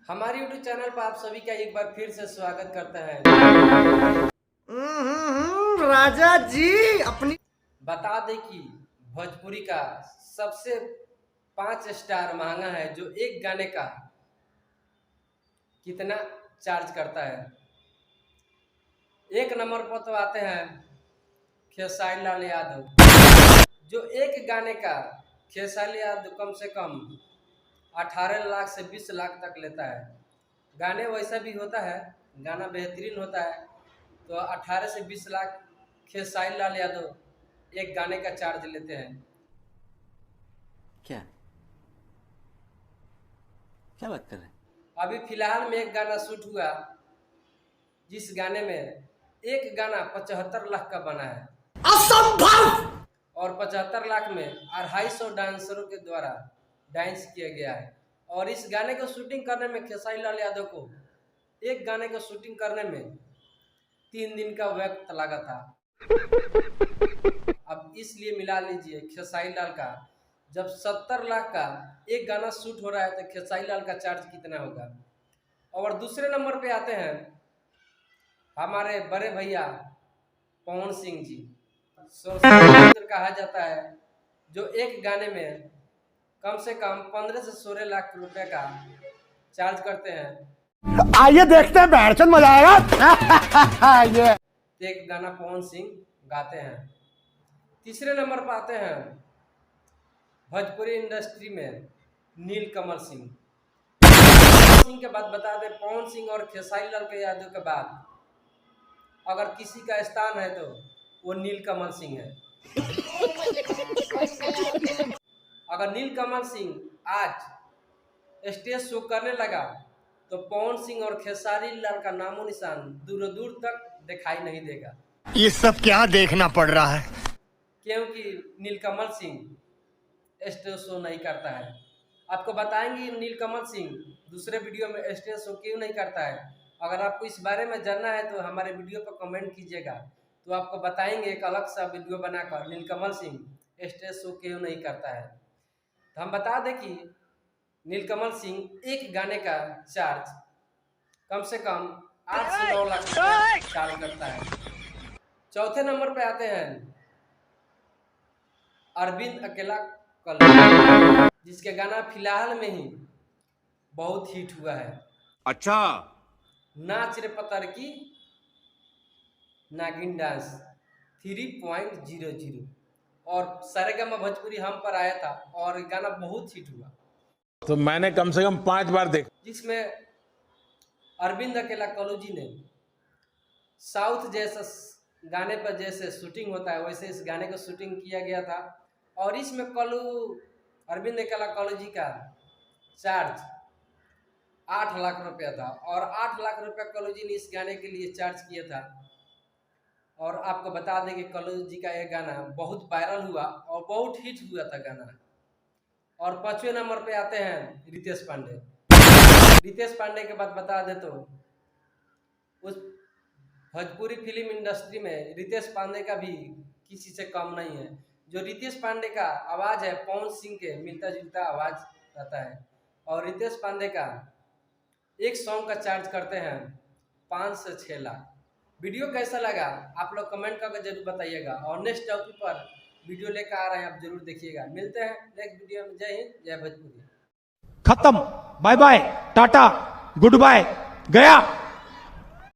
हमारे YouTube channel पर आप सभी का एक बार फिर से स्वागत करते हैं। राजा जी अपनी बता दें कि भोजपुरी का सबसे 5 स्टार महंगा है जो एक गाने का कितना चार्ज करता है। एक नंबर पर तो आते हैं खेसारी लाल यादव, जो एक गाने का खेसारी यादव कम से कम 18 लाख से 20 लाख तक लेता है। गाने वैसा भी होता है, गाना बेहतरीन होता है, तो 18 से 20 लाख खेसारी लाल यादव एक गाने का चार्ज लेते हैं। क्या क्या बात कर रहे हैं? अभी फिलहाल में एक गाना शूट हुआ, जिस गाने में एक गाना 75 लाख का बना है। असंभव! और 75 लाख में 250 डांसरों के द्वारा डांस किया गया है। और इस गाने को शूटिंग करने में खेसारी लाल यादव को एक गाने को शूटिंग करने में 3 दिन का वक्त लगा था। अब इसलिए मिला लीजिए खेसारी लाल का जब 70 लाख का एक गाना शूट हो रहा है तो खेसारी लाल का चार्ज कितना होगा। और दूसरे नंबर पे आते हैं हमारे बड़े भैया पवन सिंह जी, कहा जाता है, जो एक गाने में कम से कम 15 से 16 लाख रुपए का चार्ज करते हैं। आइए देखते हैं, बैठचंद मजा आएगा। ये एक गाना पवन सिंह गाते हैं। तीसरे नंबर पर आते हैं भोजपुरी इंडस्ट्री में नीलकमल सिंह। सिंह के बाद बता दें, पवन सिंह और खेसारी लाल के यादव के बाद अगर किसी का स्थान है तो वो नीलकमल सिंह है। अगर नीलकमल सिंह आज स्टेज शो करने लगा तो पवन सिंह और खेसारी लाल का नामो निशान दूर दूर तक दिखाई नहीं देगा। ये सब क्या देखना पड़ रहा है? क्योंकि नीलकमल सिंह स्टेज शो नहीं करता है। आपको बताएंगे नीलकमल सिंह दूसरे वीडियो में स्टेज शो क्यों नहीं करता है। अगर आपको इस बारे में जानना है तो हमारे वीडियो पर कमेंट कीजिएगा, तो आपको बताएंगे एक अलग सा वीडियो बनाकर नीलकमल सिंह स्टेज शो क्यों नहीं करता है। तो हम बता दें कि नीलकमल सिंह एक गाने का चार्ज कम से कम 8 से 9 लाख चार्ज करता है। चौथे नंबर पे आते हैं अरविंद अकेला कल, जिसके गाना फिलहाल में ही बहुत हिट हुआ है। अच्छा, नाच रे पतर की नागिन डांस 3.00 और सारेगामा भोजपुरी हम पर आया था और गाना बहुत हिट हुआ, तो मैंने कम से कम 5 बार देखा। जिसमें अरविंद अकेला कल्लू जी ने साउथ जैसा गाने पर जैसे शूटिंग होता है वैसे इस गाने को शूटिंग किया गया था। और इसमें अरविंद अकेला कल्लू जी का चार्ज 8 लाख रुपया था और 8 लाख रुपया कल्लू जी ने इस गाने के लिए चार्ज किया था। और आपको बता दें कि कल्लू जी का यह गाना बहुत वायरल हुआ और बहुत हिट हुआ था गाना। और 5वें नंबर पे आते हैं रितेश पांडे। रितेश पांडे के बाद बता दे तो उस भोजपुरी फिल्म इंडस्ट्री में रितेश पांडे का भी किसी से कम नहीं है। जो रितेश पांडे का आवाज़ है पवन सिंह के मिलता जुलता आवाज़ रहता है। और रितेश पांडे का एक सॉन्ग का चार्ज करते हैं 5 से 6 लाख। वीडियो कैसा लगा आप लोग कमेंट करके जरूर बताइएगा और नेक्स्ट टॉपिक पर वीडियो लेकर आ रहे हैं, आप जरूर देखिएगा। मिलते हैं नेक्स्ट वीडियो में। जय हिंद, जय भोजपुरी। खत्म, bye bye, tata, goodbye, गया।